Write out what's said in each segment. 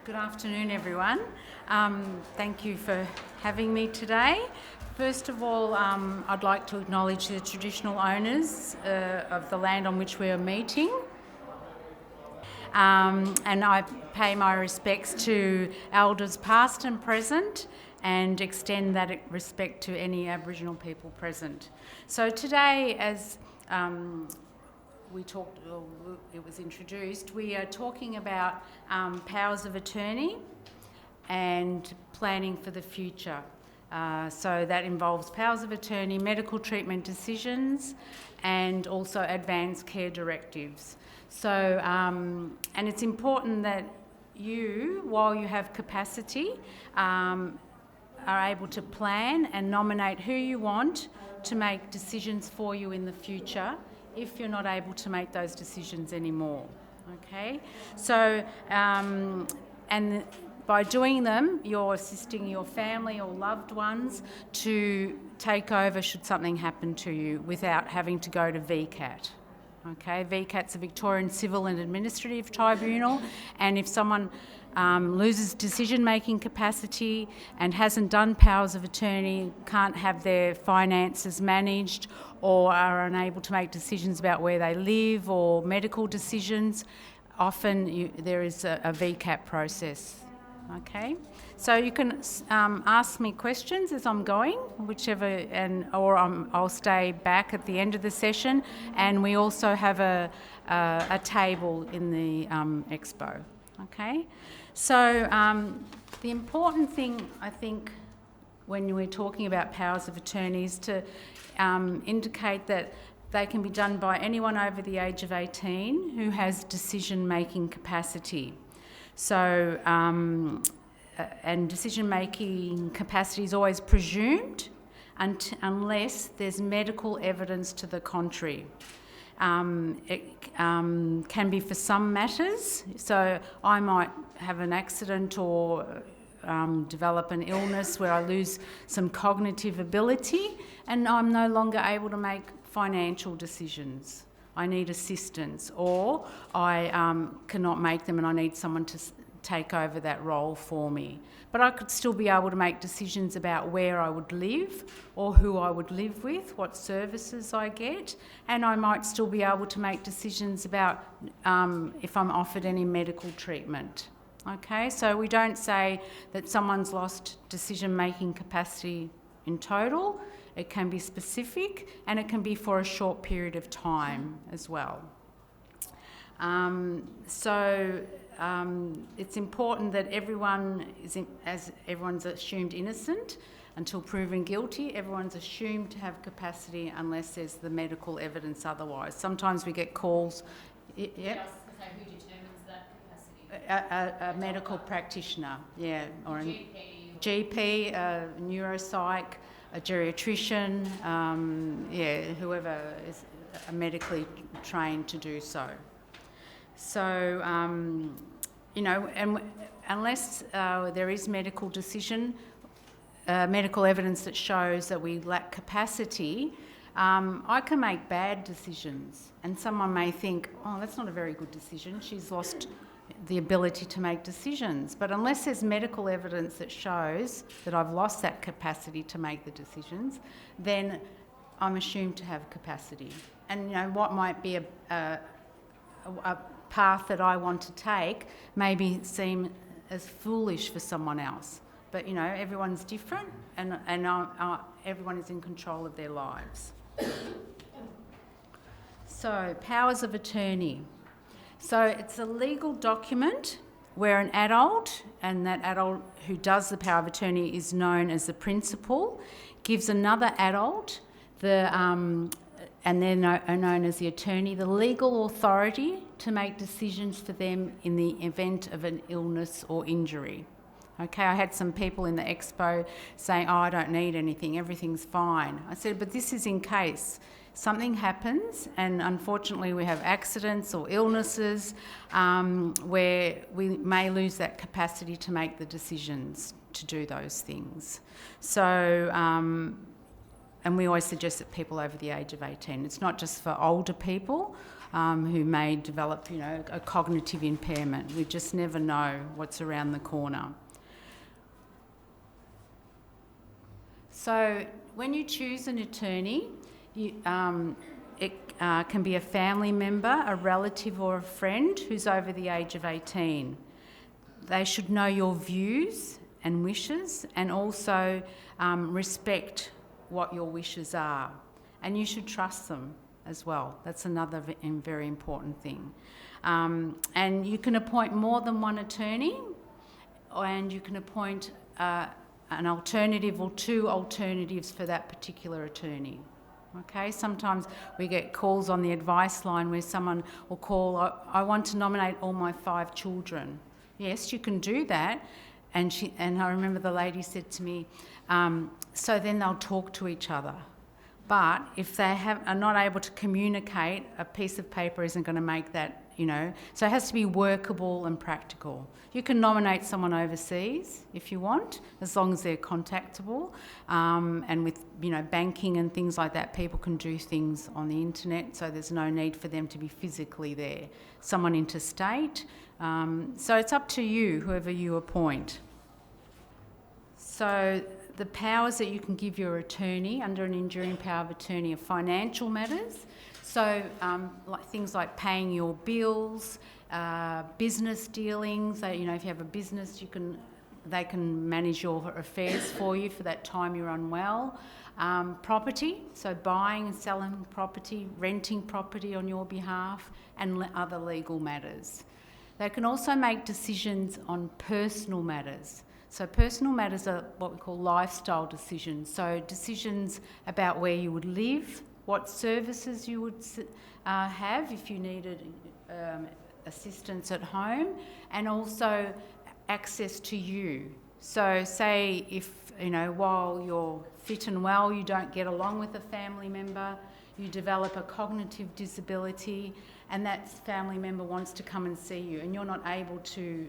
Good afternoon, everyone. Thank you for having me today. First of all, I'd like to acknowledge the traditional owners of the land on which we are meeting. And I pay my respects to elders past and present and extend that respect to any Aboriginal people present. So today, as it was introduced, we are talking about powers of attorney and planning for the future. So that involves powers of attorney, medical treatment decisions, and also Advance Care Directives. So, and it's important that you, while you have capacity, are able to plan and nominate who you want to make decisions for you in the future if you're not able to make those decisions anymore. Okay? So, and by doing them, you're assisting your family or loved ones to take over should something happen to you without having to go to VCAT. Okay, VCAT's a Victorian Civil and Administrative Tribunal, and if someone loses decision-making capacity and hasn't done powers of attorney, can't have their finances managed, or are unable to make decisions about where they live or medical decisions, often there is a VCAT process. Okay, so you can ask me questions as I'm going, whichever, or I'll stay back at the end of the session, and we also have a table in the Expo. Okay, so the important thing I think when we're talking about powers of attorney is to indicate that they can be done by anyone over the age of 18 who has decision-making capacity. So, and decision-making capacity is always presumed unless there's medical evidence to the contrary. It can be for some matters. So I might have an accident or develop an illness where I lose some cognitive ability and I'm no longer able to make financial decisions. I need assistance, or I cannot make them and I need someone to take over that role for me. But I could still be able to make decisions about where I would live or who I would live with, what services I get, and I might still be able to make decisions about if I'm offered any medical treatment. Okay, so we don't say that someone's lost decision-making capacity in total. It can be specific and it can be for a short period of time as well. It's important that everyone as everyone's assumed innocent until proven guilty. Everyone's assumed to have capacity unless there's the medical evidence otherwise. Sometimes we get calls. Who determines that capacity? A medical practitioner, yeah, or a GP, a neuropsych, a geriatrician, whoever is medically trained to do so. So, and unless there is medical evidence that shows that we lack capacity, I can make bad decisions. And someone may think, oh, that's not a very good decision. She's lost the ability to make decisions. But unless there's medical evidence that shows that I've lost that capacity to make the decisions, then I'm assumed to have capacity. And what might be a path that I want to take maybe seem as foolish for someone else. But everyone's different, and everyone is in control of their lives. So, powers of attorney. So it's a legal document where an adult, and that adult who does the power of attorney is known as the principal, gives another adult, and they're known as the attorney, the legal authority to make decisions for them in the event of an illness or injury. Okay, I had some people in the Expo saying, oh, I don't need anything, everything's fine. I said, but this is in case something happens, and unfortunately we have accidents or illnesses where we may lose that capacity to make the decisions to do those things. So, and we always suggest that people over the age of 18. It's not just for older people. who may develop, a cognitive impairment. We just never know what's around the corner. So when you choose an attorney, it can be a family member, a relative or a friend who's over the age of 18. They should know your views and wishes and also respect what your wishes are. And you should trust them as well. That's another very important thing. And you can appoint more than one attorney, and you can appoint an alternative or two alternatives for that particular attorney. Okay, sometimes we get calls on the advice line where someone will call, I want to nominate all my 5 children. Yes, you can do that. And I remember the lady said to me, so then they'll talk to each other. But if they are not able to communicate, a piece of paper isn't going to make that, So it has to be workable and practical. You can nominate someone overseas if you want, as long as they're contactable. And with, banking and things like that, people can do things on the internet, so there's no need for them to be physically there. Someone interstate. So it's up to you, whoever you appoint. So the powers that you can give your attorney under an enduring power of attorney are financial matters. So things like paying your bills, business dealings. If you have a business, they can manage your affairs for you for that time you're unwell. Property, so buying and selling property, renting property on your behalf, and other legal matters. They can also make decisions on personal matters. So personal matters are what we call lifestyle decisions. So decisions about where you would live, what services you would have if you needed assistance at home, and also access to you. So say if, while you're fit and well, you don't get along with a family member, you develop a cognitive disability, and that family member wants to come and see you, and you're not able to,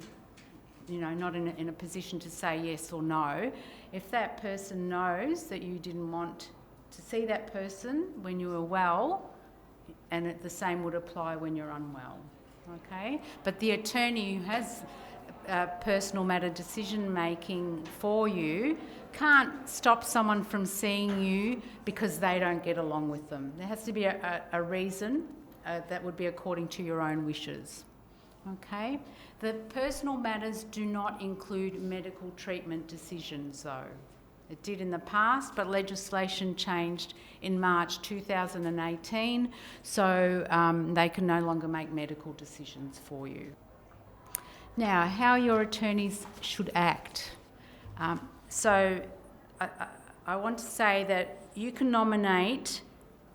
not in a position to say yes or no. If that person knows that you didn't want to see that person when you were well, and the same would apply when you're unwell, okay? But the attorney who has personal matter decision making for you can't stop someone from seeing you because they don't get along with them. There has to be a reason that would be according to your own wishes. Okay? The personal matters do not include medical treatment decisions though. It did in the past, but legislation changed in March 2018, so they can no longer make medical decisions for you. Now, how your attorneys should act. So I want to say that you can nominate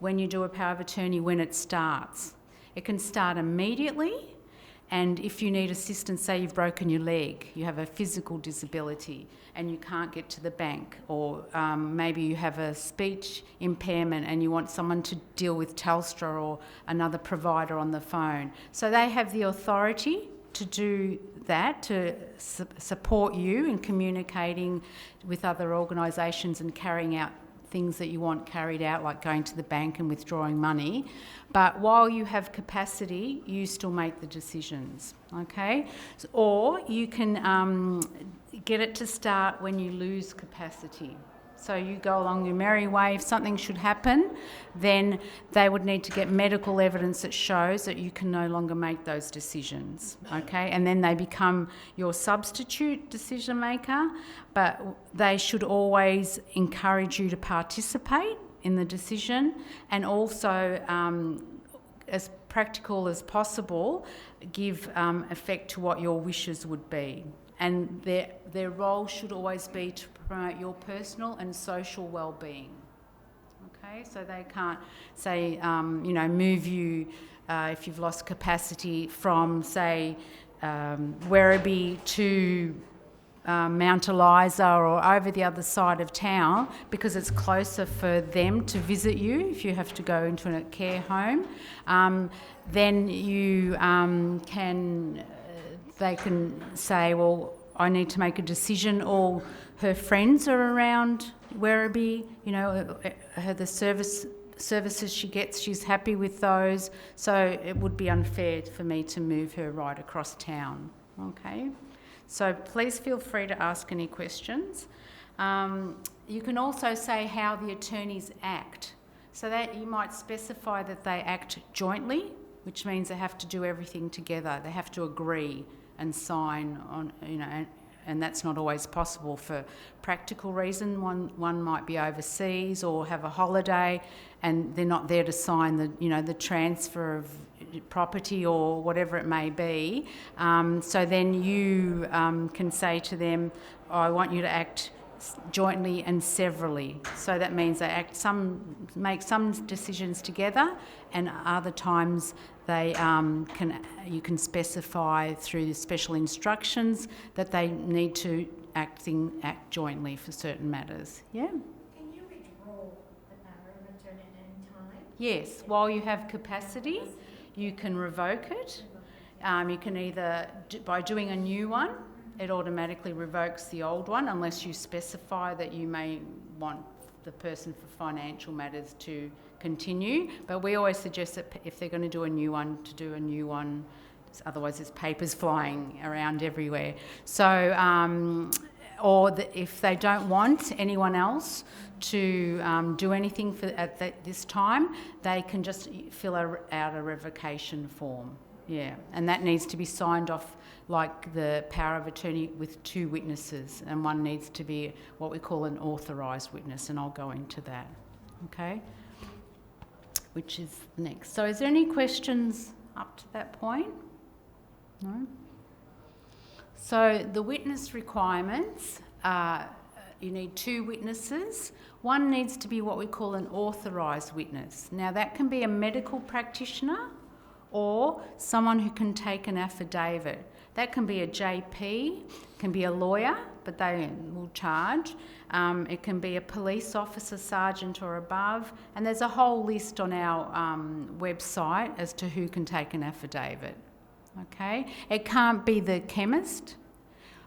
when you do a power of attorney when it starts. It can start immediately, and if you need assistance, say you've broken your leg, you have a physical disability and you can't get to the bank, or maybe you have a speech impairment and you want someone to deal with Telstra or another provider on the phone. So they have the authority to do that, to support you in communicating with other organisations and carrying out things that you want carried out, like going to the bank and withdrawing money. But while you have capacity, you still make the decisions, okay? Or you can get it to start when you lose capacity. So you go along your merry way. If something should happen, then they would need to get medical evidence that shows that you can no longer make those decisions, okay? And then they become your substitute decision maker, but they should always encourage you to participate in the decision, and also, as practical as possible, give effect to what your wishes would be. And their role should always be to promote your personal and social well-being. Okay, so they can't say, move you if you've lost capacity from, say, Werribee to Mount Eliza or over the other side of town, because it's closer for them to visit you if you have to go into a care home. Then you they can say, well, I need to make a decision. All her friends are around Werribee, the services she gets, she's happy with those, so it would be unfair for me to move her right across town. Okay, so please feel free to ask any questions. You can also say how the attorneys act. So that you might specify that they act jointly, which means they have to do everything together. They have to agree and sign on, and that's not always possible for practical reason. One might be overseas or have a holiday, and they're not there to sign the transfer of property or whatever it may be. So then you can say to them, I want you to act jointly and severally. So that means they make some decisions together, and other times they you can specify through the special instructions that they need to act jointly for certain matters. Yeah. Can you withdraw the power of attorney at any time? Yes. While you have capacity, you can revoke it. You can either by doing a new one. It automatically revokes the old one unless you specify that you may want the person for financial matters to continue. But we always suggest that if they're going to do a new one, to do a new one. Otherwise, there's papers flying around everywhere. So, if they don't want anyone else to do anything at this time, they can just fill out a revocation form. Yeah, and that needs to be signed off like the power of attorney with 2 witnesses, and one needs to be what we call an authorised witness, and I'll go into that, okay? Which is next. So is there any questions up to that point? No? So the witness requirements are you need 2 witnesses. One needs to be what we call an authorised witness. Now that can be a medical practitioner or someone who can take an affidavit. That can be a GP, can be a lawyer, but they will charge. It can be a police officer, sergeant or above, and there's a whole list on our website as to who can take an affidavit. Okay, it can't be the chemist.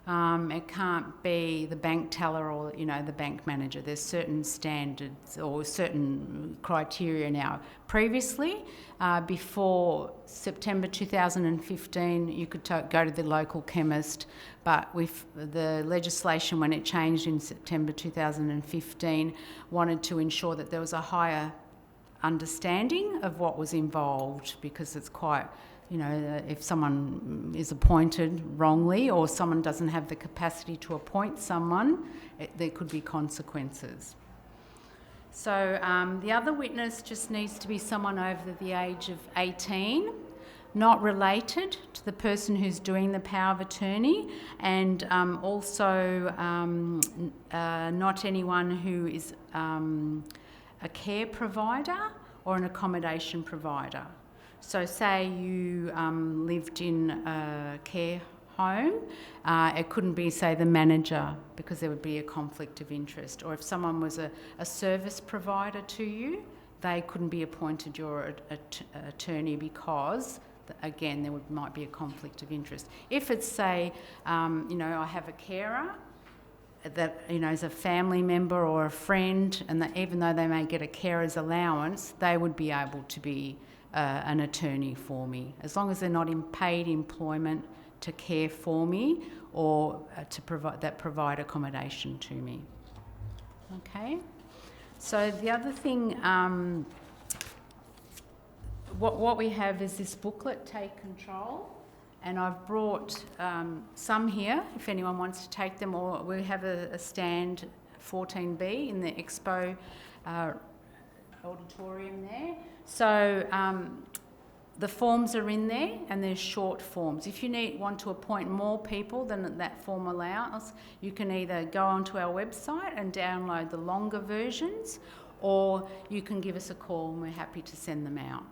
It can't be the bank teller or, the bank manager. There's certain standards or certain criteria now. Previously, before September 2015, you could go to the local chemist, but with the legislation, when it changed in September 2015, wanted to ensure that there was a higher understanding of what was involved, because it's quite... if someone is appointed wrongly or someone doesn't have the capacity to appoint someone, there could be consequences. So the other witness just needs to be someone over the age of 18, not related to the person who's doing the power of attorney, and also not anyone who is a care provider or an accommodation provider. So say you lived in a care home, it couldn't be, say, the manager, because there would be a conflict of interest. Or if someone was a service provider to you, they couldn't be appointed your attorney because, again, there might be a conflict of interest. If it's, say, I have a carer that, is a family member or a friend, and that even though they may get a carer's allowance, they would be able to be an attorney for me, as long as they're not in paid employment to care for me or to provide accommodation to me. Okay, so the other thing, what we have is this booklet, Take Control, and I've brought some here if anyone wants to take them, or we have a stand 14B in the Expo auditorium there. So the forms are in there, and they're short forms. If you want to appoint more people than that form allows, you can either go onto our website and download the longer versions, or you can give us a call and we're happy to send them out.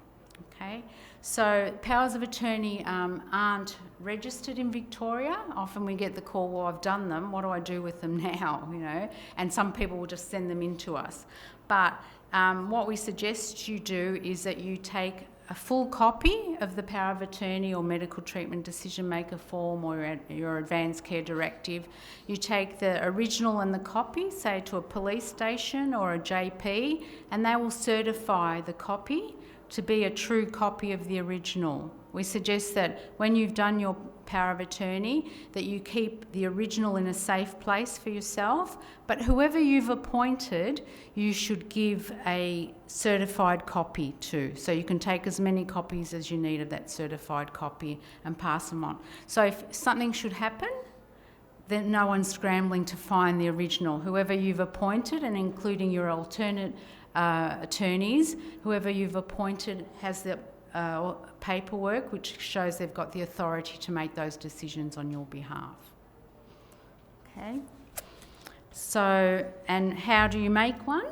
Okay, so powers of attorney aren't registered in Victoria. Often we get the call, well, I've done them, what do I do with them now, and some people will just send them in to us. But what we suggest you do is that you take a full copy of the power of attorney or medical treatment decision maker form or your Advance Care Directive. You take the original and the copy, say to a police station or a JP, and they will certify the copy to be a true copy of the original. We suggest that when you've done your power of attorney, that you keep the original in a safe place for yourself, but whoever you've appointed, you should give a certified copy to. So you can take as many copies as you need of that certified copy and pass them on. So if something should happen, then no one's scrambling to find the original. Whoever you've appointed, and including your alternate attorneys, whoever you've appointed has the paperwork which shows they've got the authority to make those decisions on your behalf. Okay. So, and how do you make one?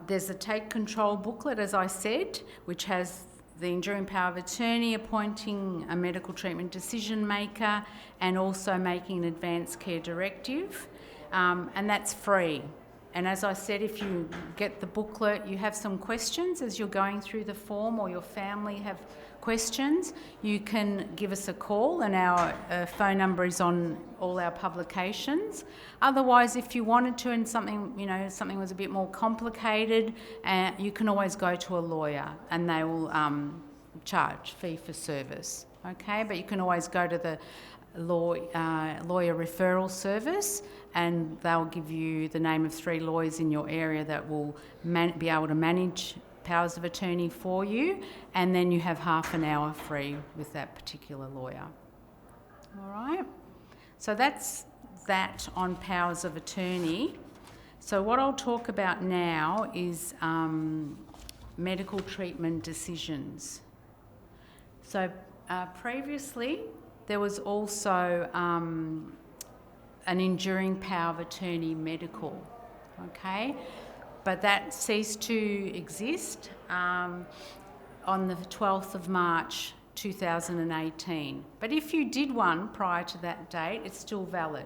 There's a take control booklet, as I said, which has the enduring power of attorney, appointing a medical treatment decision maker, and also making an Advance Care Directive, and that's free. And as I said, if you get the booklet, you have some questions as you're going through the form, or your family have questions, you can give us a call, and our phone number is on all our publications. Otherwise, if you wanted to and something was a bit more complicated, you can always go to a lawyer and they will charge fee for service. Okay, but you can always go to the lawyer referral service, and they'll give you the name of 3 lawyers in your area that will be able to manage powers of attorney for you, and then you have half an hour free with that particular lawyer. All right, so that's that on powers of attorney. So what I'll talk about now is medical treatment decisions. So previously there was also an enduring power of attorney medical, okay? But that ceased to exist on the 12th of March 2018. But if you did one prior to that date, it's still valid,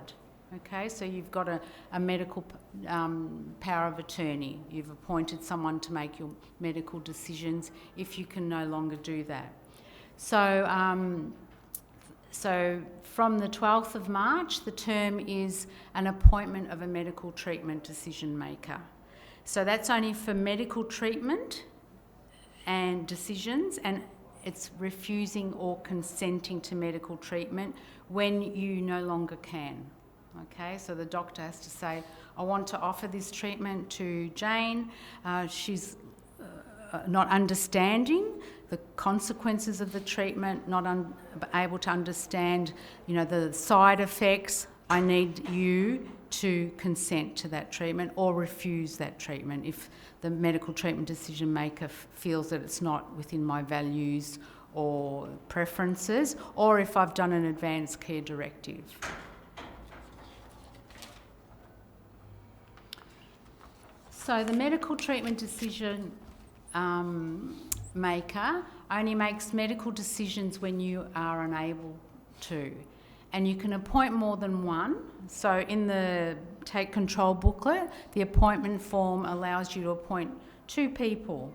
okay? So you've got a medical power of attorney. You've appointed someone to make your medical decisions if you can no longer do that. So from the 12th of March, the term is an appointment of a medical treatment decision maker. So that's only for medical treatment and decisions, and it's refusing or consenting to medical treatment when you no longer can. Okay, so the doctor has to say, I want to offer this treatment to Jane. She's not understanding the consequences of the treatment, not able to understand, the side effects. I need you to consent to that treatment or refuse that treatment if the medical treatment decision maker feels that it's not within my values or preferences, or if I've done an Advance Care Directive. So the medical treatment decision maker only makes medical decisions when you are unable to, and you can appoint more than one. So in the Take Control booklet, the appointment form allows you to appoint 2 people.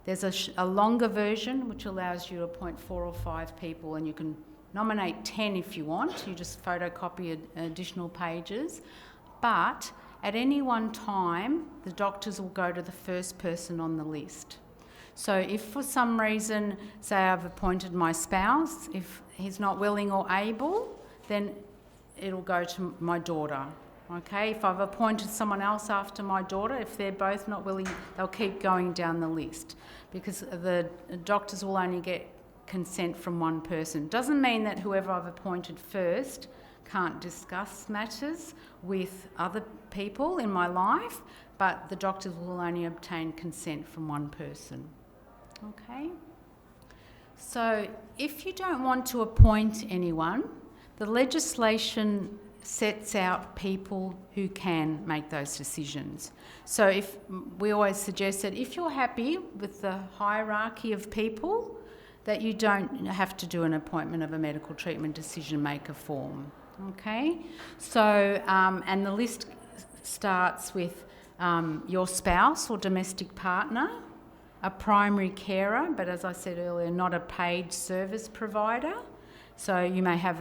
There's a longer version which allows you to appoint 4 or 5 people, and you can nominate 10 if you want. You just photocopy additional pages, but at any one time the doctors will go to the first person on the list. So if for some reason, say I've appointed my spouse, if he's not willing or able, then it'll go to my daughter. Okay, if I've appointed someone else after my daughter, if they're both not willing, they'll keep going down the list, because the doctors will only get consent from one person. Doesn't mean that whoever I've appointed first can't discuss matters with other people in my life, but the doctors will only obtain consent from one person. Okay? So if you don't want to appoint anyone, the legislation sets out people who can make those decisions. So if we always suggest that if you're happy with the hierarchy of people, that you don't have to do an appointment of a medical treatment decision maker form. Okay? So, and the list starts with your spouse or domestic partner, a primary carer, but as I said earlier, not a paid service provider. So you may have,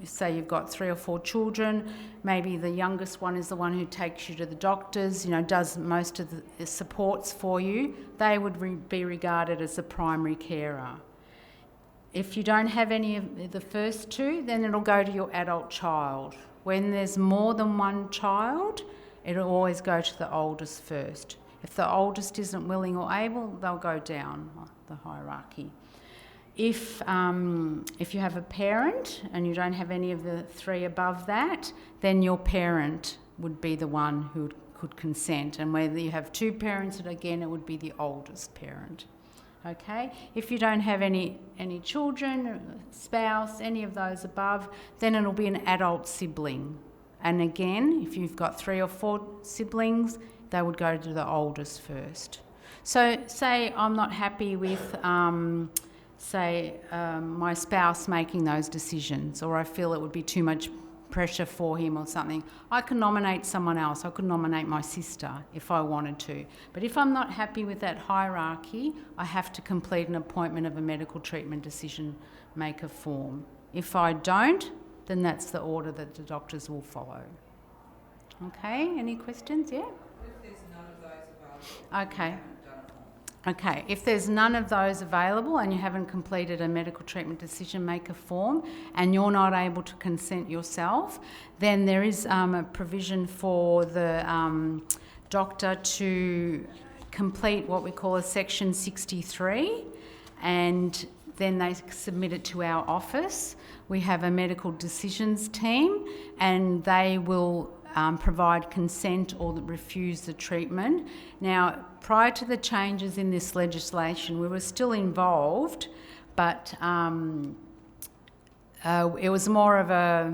say you've got 3 or 4 children, maybe the youngest one is the one who takes you to the doctors, does most of the supports for you. They would be regarded as a primary carer. If you don't have any of the first two, then it'll go to your adult child. When there's more than one child, it'll always go to the oldest first. If the oldest isn't willing or able, they'll go down the hierarchy. If you have a parent and you don't have any of the 3 above that, then your parent would be the one who could consent. And whether you have 2 parents, again, it would be the oldest parent. Okay? If you don't have any children, spouse, any of those above, then it'll be an adult sibling. And again, if you've got 3 or 4 siblings, they would go to the oldest first. So say I'm not happy with, my spouse making those decisions, or I feel it would be too much pressure for him or something, I can nominate someone else. I could nominate my sister if I wanted to. But if I'm not happy with that hierarchy, I have to complete an appointment of a medical treatment decision maker form. If I don't, then that's the order that the doctors will follow. Okay, any questions? Yeah? If there's none of those available, Okay. Okay, if there's none of those available and you haven't completed a medical treatment decision maker form and you're not able to consent yourself, then there is a provision for the doctor to complete what we call a Section 63, and then they submit it to our office. We have a medical decisions team, and they will provide consent or refuse the treatment. Now, prior to the changes in this legislation, we were still involved, but it was more of a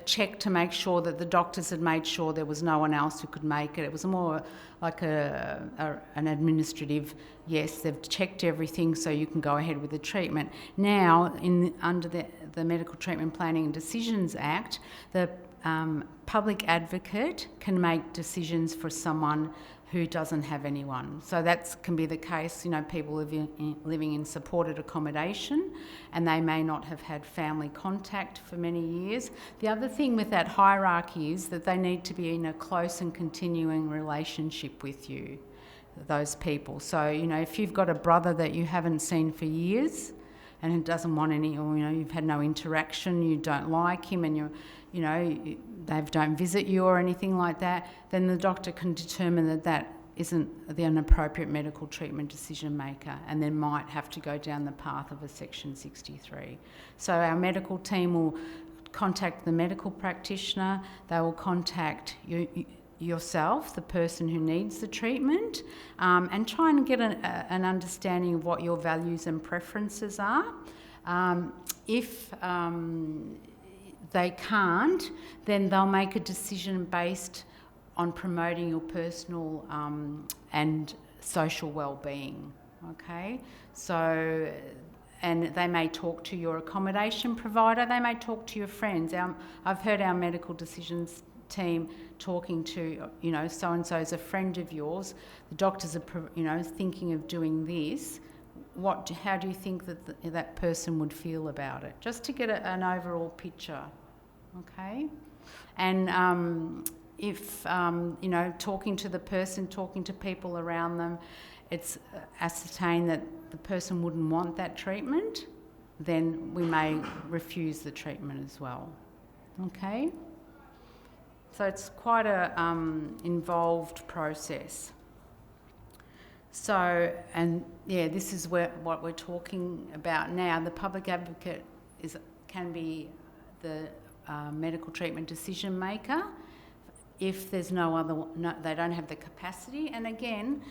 check to make sure that the doctors had made sure there was no one else who could make it. It was more like an administrative, yes, they've checked everything so you can go ahead with the treatment. Now, under the Medical Treatment Planning and Decisions Act, the public advocate can make decisions for someone who doesn't have anyone. So that can be the case, people living in supported accommodation, and they may not have had family contact for many years. The other thing with that hierarchy is that they need to be in a close and continuing relationship with you, those people. So, if you've got a brother that you haven't seen for years and who doesn't want any, or, you've had no interaction, you don't like him, and they don't visit you or anything like that, then the doctor can determine that isn't an appropriate medical treatment decision maker, and then might have to go down the path of a Section 63. So our medical team will contact the medical practitioner, they will contact yourself, the person who needs the treatment, and try and get an understanding of what your values and preferences are. If they can't, then they'll make a decision based on promoting your personal and social well-being, okay? So, and they may talk to your accommodation provider, they may talk to your friends. I've heard our medical decisions team talking to, so-and-so's a friend of yours, the doctors are, thinking of doing this. How do you think that person would feel about it? Just to get an overall picture, okay? And if, talking to the person, talking to people around them, it's ascertained that the person wouldn't want that treatment, then we may refuse the treatment as well, okay? So it's quite a involved process. So, this is what we're talking about now. The public advocate can be the medical treatment decision maker if there's they don't have the capacity. And again,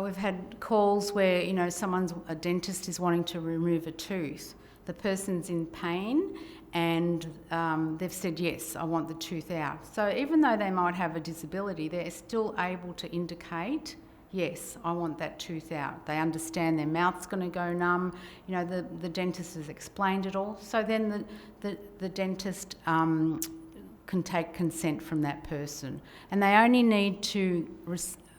we've had calls where, a dentist is wanting to remove a tooth. The person's in pain and they've said, yes, I want the tooth out. So even though they might have a disability, they're still able to indicate, yes, I want that tooth out. They understand their mouth's going to go numb. The dentist has explained it all. So then the dentist can take consent from that person. And they only need to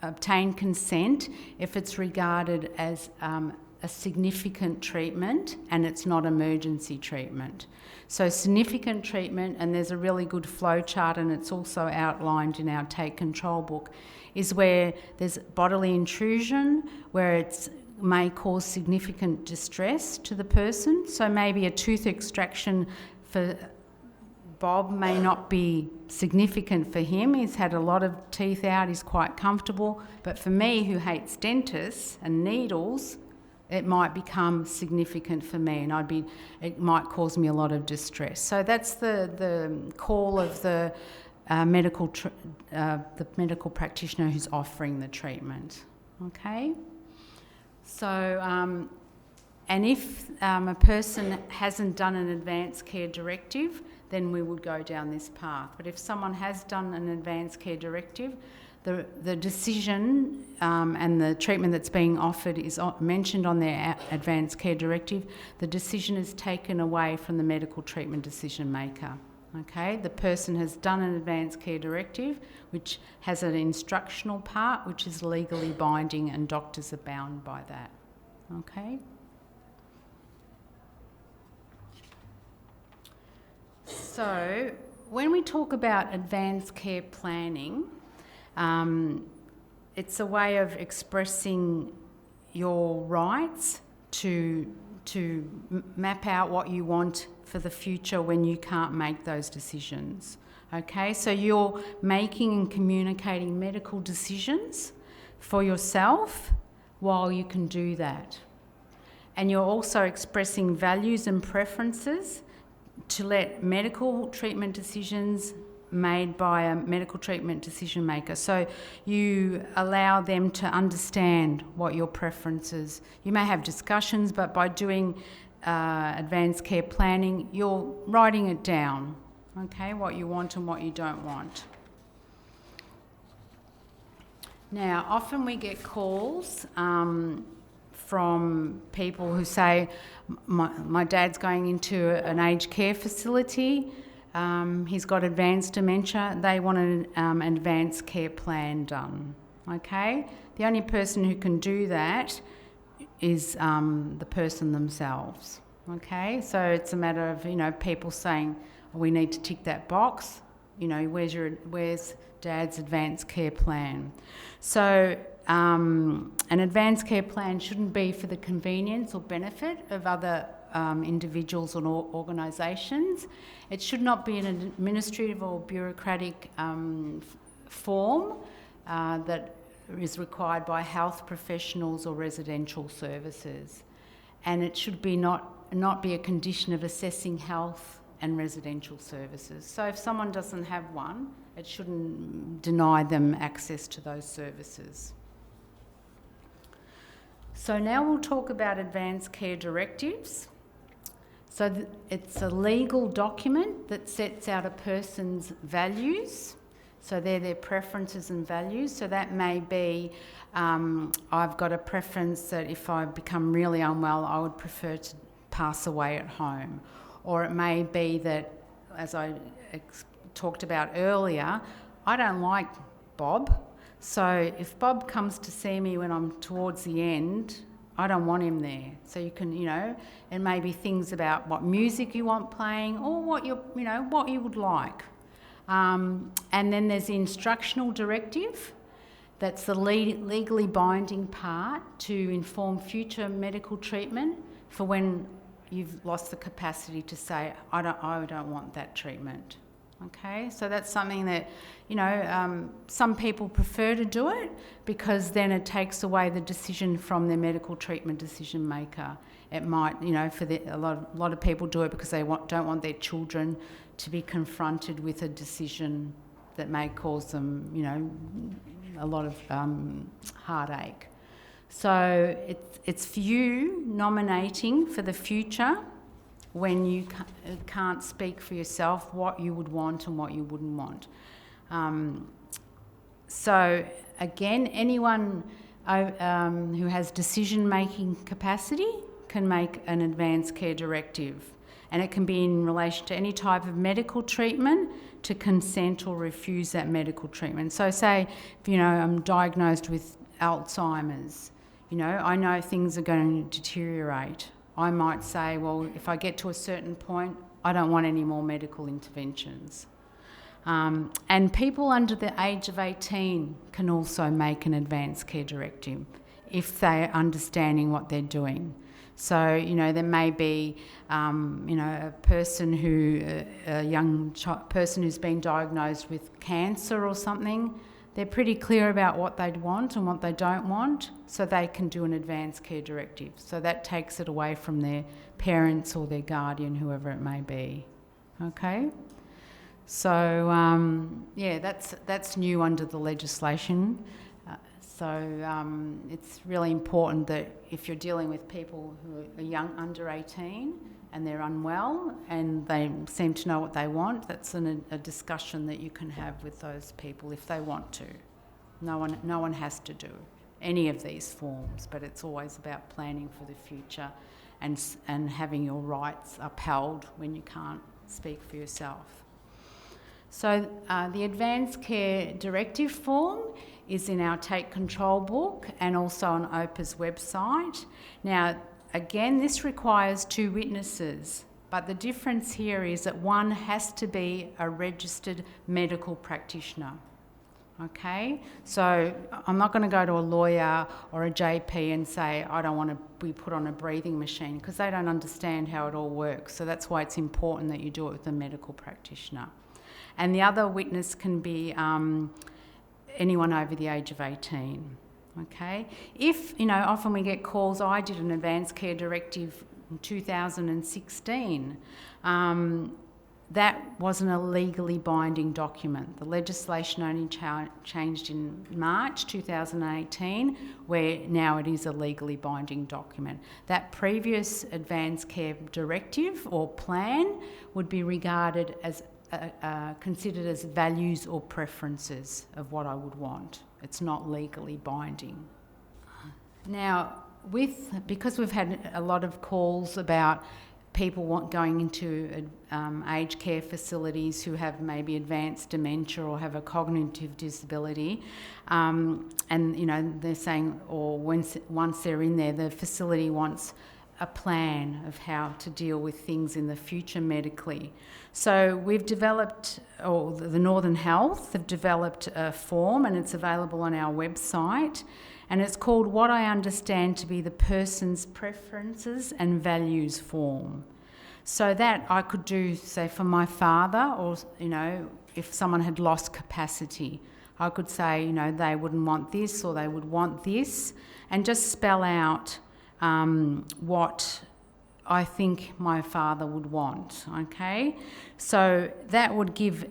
obtain consent if it's regarded as a significant treatment and it's not emergency treatment. So significant treatment, and there's a really good flow chart and it's also outlined in our Take Control book, is where there's bodily intrusion, where it may cause significant distress to the person. So maybe a tooth extraction for Bob may not be significant for him. He's had a lot of teeth out, he's quite comfortable. But for me, who hates dentists and needles, it might become significant for me, and it might cause me a lot of distress. So that's the call of the medical practitioner who's offering the treatment. Okay. So, and if a person hasn't done an Advance Care Directive, then we would go down this path. But if someone has done an Advance Care Directive, the decision and the treatment that's being offered is mentioned on their Advance Care Directive. The decision is taken away from the medical treatment decision maker. Okay, the person has done an Advance Care Directive, which has an instructional part, which is legally binding, and doctors are bound by that. Okay. So, when we talk about advanced care planning, it's a way of expressing your rights to map out what you want for the future when you can't make those decisions. Okay, so you're making and communicating medical decisions for yourself while you can do that. And you're also expressing values and preferences to let medical treatment decisions made by a medical treatment decision maker. So you allow them to understand what your preferences. You may have discussions, but by doing advanced care planning, you're writing it down, okay, what you want and what you don't want. Now, often we get calls from people who say, my dad's going into an aged care facility, he's got advanced dementia, they want an advanced care plan done, okay? The only person who can do that is the person themselves, okay? So it's a matter of, people saying, we need to tick that box, where's Dad's advanced care plan? So an advanced care plan shouldn't be for the convenience or benefit of other individuals or organisations. It should not be an administrative or bureaucratic form that is required by health professionals or residential services. And it should be not be a condition of assessing health and residential services. So if someone doesn't have one, it shouldn't deny them access to those services. So now we'll talk about Advance Care Directives. So it's a legal document that sets out a person's values. So they're their preferences and values. So that may be, I've got a preference that if I become really unwell, I would prefer to pass away at home. Or it may be that, as I talked about earlier, I don't like Bob. So if Bob comes to see me when I'm towards the end, I don't want him there. So you can, it may be things about what music you want playing or what you would like. And then there's the instructional directive. That's the legally binding part to inform future medical treatment for when you've lost the capacity to say, I don't want that treatment. Okay, so that's something that, some people prefer to do it because then it takes away the decision from their medical treatment decision maker. It might, a lot of people do it because they don't want their children to be confronted with a decision that may cause them, a lot of heartache. So it's for you nominating for the future when you can't speak for yourself what you would want and what you wouldn't want. So again, anyone who has decision-making capacity can make an Advance Care Directive. And it can be in relation to any type of medical treatment, to consent or refuse that medical treatment. So say, if, I'm diagnosed with Alzheimer's, I know things are going to deteriorate. I might say, well, if I get to a certain point, I don't want any more medical interventions. And people under the age of 18 can also make an Advance Care Directive if they're understanding what they're doing. So, there may be, a person a young person who's been diagnosed with cancer or something. They're pretty clear about what they want and what they don't want, so they can do an Advance Care Directive. So that takes it away from their parents or their guardian, whoever it may be. Okay? So, that's new under the legislation. It's really important that if you're dealing with people who are young, under 18, and they're unwell and they seem to know what they want, that's a discussion that you can have with those people if they want to. No one has to do any of these forms, but it's always about planning for the future and having your rights upheld when you can't speak for yourself. So the Advance Care Directive form is in our Take Control book and also on OPA's website. Now, again, this requires 2 witnesses, but the difference here is that one has to be a registered medical practitioner. Okay? So I'm not going to go to a lawyer or a GP and say, I don't want to be put on a breathing machine, because they don't understand how it all works. So that's why it's important that you do it with a medical practitioner. And the other witness can be anyone over the age of 18. Okay? If, often we get calls, I did an Advance Care Directive in 2016. That wasn't a legally binding document. The legislation only changed in March 2018, where now it is a legally binding document. That previous Advance Care Directive or plan would be regarded as considered as values or preferences of what I would want. It's not legally binding. Now, because we've had a lot of calls about people going into aged care facilities who have maybe advanced dementia or have a cognitive disability, and they're saying, or once they're in there, the facility wants a plan of how to deal with things in the future medically. So we've developed, or the Northern Health have developed a form, and it's available on our website, and it's called What I Understand to be the Person's Preferences and Values form. So that I could do, say, for my father, or, if someone had lost capacity, I could say, they wouldn't want this or they would want this, and just spell out what I think my father would want, okay? So that would give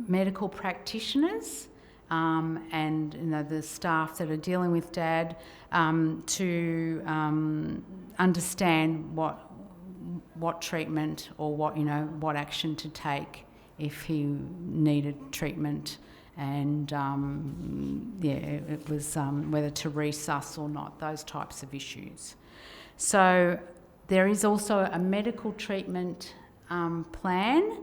medical practitioners and the staff that are dealing with Dad to understand what treatment or what action to take if he needed treatment, and it was whether to resus or not, those types of issues. So there is also a medical treatment plan,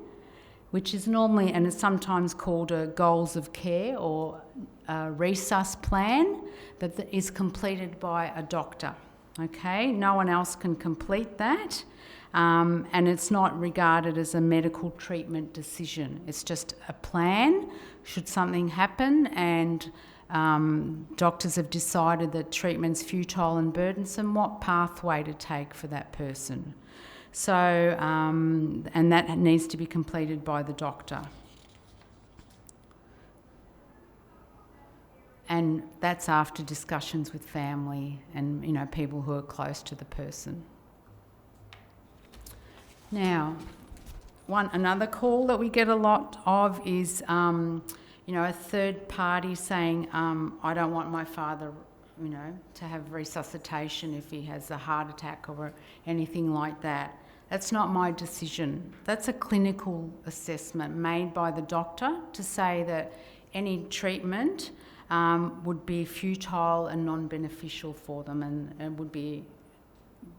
which is normally, and is sometimes called a goals of care or a resus plan, that is completed by a doctor. Okay, no one else can complete that, and it's not regarded as a medical treatment decision. It's just a plan. Should something happen and doctors have decided that treatment's futile and burdensome, what pathway to take for that person. So, and that needs to be completed by the doctor. And that's after discussions with family and, people who are close to the person. Now, another call that we get a lot of is, a third party saying, I don't want my father, to have resuscitation if he has a heart attack or anything like that. That's not my decision. That's a clinical assessment made by the doctor to say that any treatment would be futile and non-beneficial for them and would be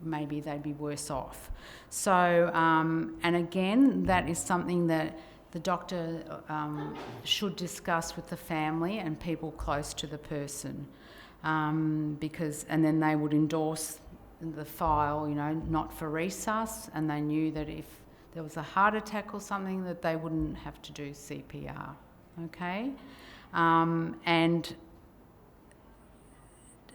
maybe they'd be worse off. So, and again, that is something that the doctor should discuss with the family and people close to the person, because, and then they would endorse the file, you know, not for resus, and they knew that if there was a heart attack or something, that they wouldn't have to do CPR, okay? And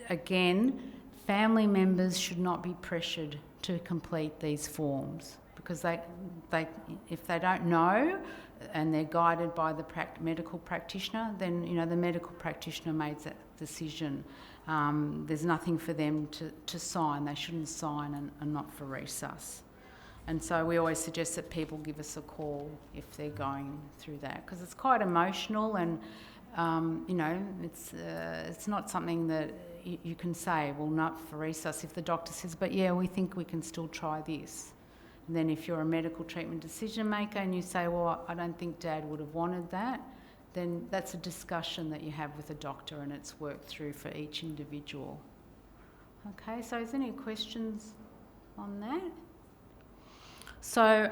again, family members should not be pressured to complete these forms, because they if they don't know and they're guided by the medical practitioner, then, you know, the medical practitioner made that decision. There's nothing for them to sign. They shouldn't sign and not for resus. And so we always suggest that people give us a call if they're going through that, because it's quite emotional, and you know, it's not something that you can say, well, not for resus, if the doctor says, but yeah, we think we can still try this. And then if you're a medical treatment decision maker and you say, well, I don't think Dad would have wanted that, then that's a discussion that you have with a doctor, and it's worked through for each individual. Okay, so is there any questions on that? So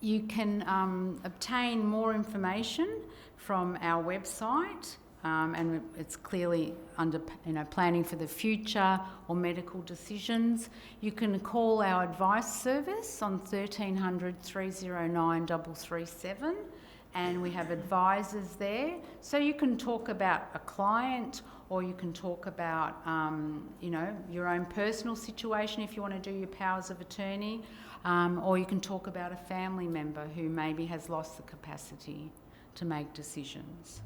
you can obtain more information from our website, and it's clearly under, you know, planning for the future or medical decisions. You can call our advice service on 1300 309 337, and we have advisors there. So you can talk about a client, or you can talk about, you know, your own personal situation if you want to do your powers of attorney, or you can talk about a family member who maybe has lost the capacity to make decisions.